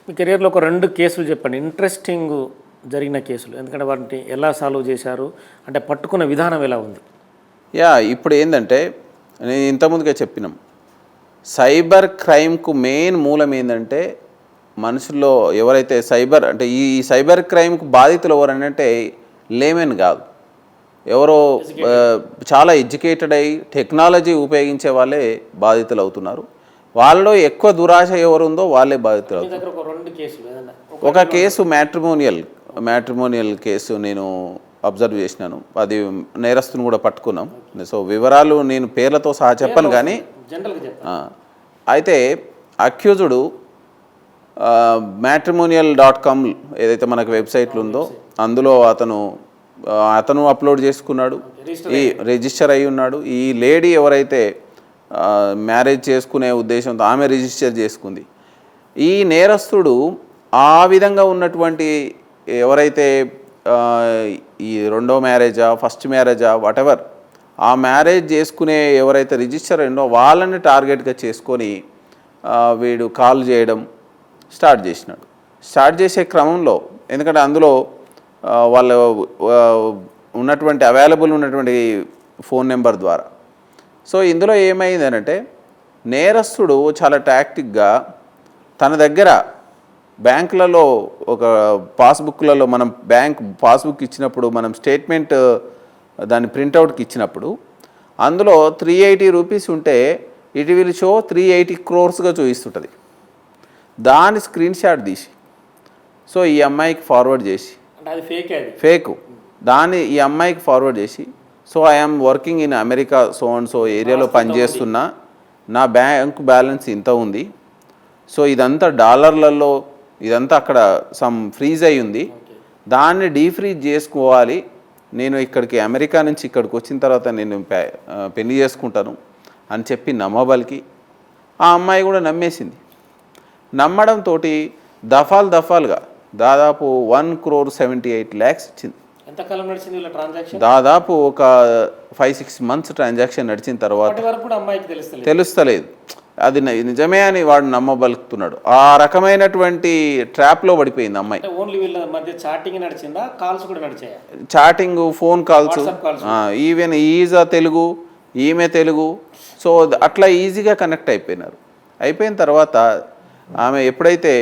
మీ కెరియర్లో ఒక 2 కేసులు చెప్పండి, ఇంట్రెస్టింగ్ జరిగిన కేసులు. ఎందుకంటే వాటిని ఎలా సాల్వ్ చేశారు, అంటే పట్టుకున్న విధానం ఎలా ఉంది? ఇప్పుడు ఏంటంటే నేను ఇంతకుముందుగా చెప్పినాం, సైబర్ క్రైమ్కు మెయిన్ మూలం ఏంటంటే మనుషుల్లో ఎవరైతే అంటే ఈ సైబర్ క్రైమ్కు బాధితులు ఎవరనంటే లేమెన్ కాదు, ఎవరో చాలా ఎడ్యుకేటెడ్ అయ్యి టెక్నాలజీ ఉపయోగించే వాళ్ళే బాధితులు అవుతున్నారు. వాళ్ళలో ఎక్కువ దురాశ ఎవరుందో వాళ్ళే బాధితులు అవుతున్నారు. ఒక కేసు మ్యాట్రిమోనియల్ కేసు నేను అబ్జర్వ్ చేసినాను. అది నేరస్తుని కూడా పట్టుకున్నాం. సో వివరాలు నేను పేర్లతో సహా చెప్పను, కానీ అయితే అక్యూజుడు matrimonial.com ఏదైతే మనకు వెబ్సైట్లు ఉందో అందులో అతను అప్లోడ్ చేసుకున్నాడు, రిజిస్టర్ అయి ఉన్నాడు. ఈ లేడీ ఎవరైతే మ్యారేజ్ చేసుకునే ఉద్దేశంతో ఆమె రిజిస్టర్ చేసుకుంది. ఈ నేరస్తుడు ఆ విధంగా ఉన్నటువంటి ఎవరైతే ఈ రెండో మ్యారేజా ఫస్ట్ మ్యారేజా వాటెవర్ ఆ మ్యారేజ్ చేసుకునే ఎవరైతే రిజిస్టర్ అయిందో వాళ్ళని టార్గెట్గా చేసుకొని వీడు కాల్ చేయడం స్టార్ట్ చేసే క్రమంలో, ఎందుకంటే అందులో వాళ్ళ అవైలబుల్ ఉన్నటువంటి ఫోన్ నెంబర్ ద్వారా. సో ఇందులో ఏమైందనంటే నేరస్తుడు చాలా టాక్టిక్గా తన దగ్గర బ్యాంకులలో ఒక పాస్బుక్లలో మనం బ్యాంక్ పాస్బుక్ ఇచ్చినప్పుడు మనం స్టేట్మెంట్ దాని ప్రింట్అవుట్కి ఇచ్చినప్పుడు అందులో 380 రూపీస్ ఉంటే ఇట్ విల్ షో 380 crores చూపిస్తుంటుంది. దాని స్క్రీన్ షాట్ తీసి సో ఈ అమ్మాయికి ఫార్వర్డ్ చేసి, ఫేక్ దాన్ని ఈ అమ్మాయికి ఫార్వర్డ్ చేసి, so I'm working in America so and so ఏరియాలో పనిచేస్తున్నా, నా బ్యాంక్ బ్యాలెన్స్ ఇంత ఉంది, సో ఇదంతా డాలర్లలో ఇదంతా అక్కడ సమ్ ఫ్రీజ్ అయి ఉంది, దాన్ని డీఫ్రీజ్ చేసుకోవాలి, నేను అమెరికా నుంచి ఇక్కడికి వచ్చిన తర్వాత నేను పెళ్లి చేసుకుంటాను అని చెప్పి నమ్మబలికి ఆ అమ్మాయి కూడా నమ్మేసింది. నమ్మడంతో దఫాలుగా దాదాపు 1,78 lakhs ఇచ్చింది. ఎంతకాలం నడిచింది వీళ్ళ ట్రాన్సాక్షన్? దాదాపు ఒక 5-6 months ట్రాన్సాక్షన్ నడిచిన తర్వాత తెలుస్తలేదు అది నిజమే అని వాడు నమ్మబలుకుతున్నాడు. ఆ రకమైనటువంటి ట్రాప్లో పడిపోయింది అమ్మాయి. Chatting, phone calls, even is Telugu, ఈమె తెలుగు, సో అట్లా ఈజీగా కనెక్ట్ అయిపోయిన తర్వాత ఆమె ఎప్పుడైతే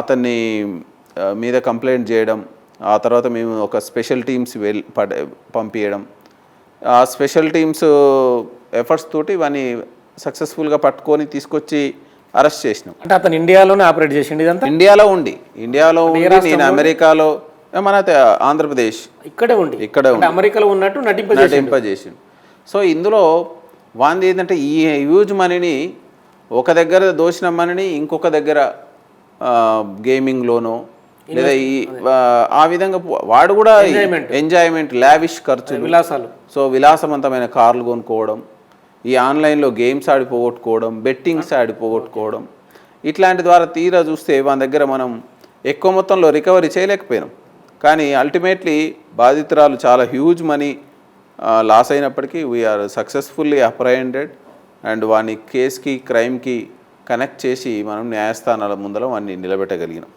అతన్ని మీద కంప్లైంట్ చేయడం, ఆ తర్వాత మేము ఒక స్పెషల్ టీమ్స్ పంపించడం, ఆ స్పెషల్ టీమ్స్ ఎఫర్ట్స్ తోటి ఇవన్నీ సక్సెస్ఫుల్గా పట్టుకొని తీసుకొచ్చి అరెస్ట్ చేసినాం. అంటే అతను ఇండియాలోనే ఆపరేట్ చేసిండు ఇదంతా? ఇండియాలో ఉండి నేను అమెరికాలో, మన ఆంధ్రప్రదేశ్ ఇక్కడే ఉండి అమెరికాలో ఉన్నట్టు నటింపజేసిండు. సో ఇందులో వాంది ఏంటంటే ఈ హ్యూజ్ మనీని ఒక దగ్గర దోచిన మనీని ఇంకొక దగ్గర గేమింగ్లోనో లేదా ఆ విధంగా వాడు కూడా ఎంజాయ్మెంట్, లావిష్ ఖర్చు, విలాసాలు, సో విలాసవంతమైన కార్లు కొనుక్కోవడం, ఈ ఆన్లైన్లో గేమ్స్ ఆడిపోగొట్టుకోవడం, బెట్టింగ్స్ ఆడిపోగొట్టుకోవడం, ఇట్లాంటి ద్వారా తీరా చూస్తే మన దగ్గర మనం ఎక్కువ మొత్తంలో రికవరీ చేయలేకపోయినాం. కానీ అల్టిమేట్లీ బాధితురాలు చాలా హ్యూజ్ మనీ లాస్ అయినప్పటికీ వీఆర్ సక్సెస్ఫుల్లీ అప్రహెండెడ్ అండ్ వాని కేసుకి క్రైమ్కి కనెక్ట్ చేసి మనం న్యాయస్థానాల ముందర వాడిని నిలబెట్టగలిగినాం.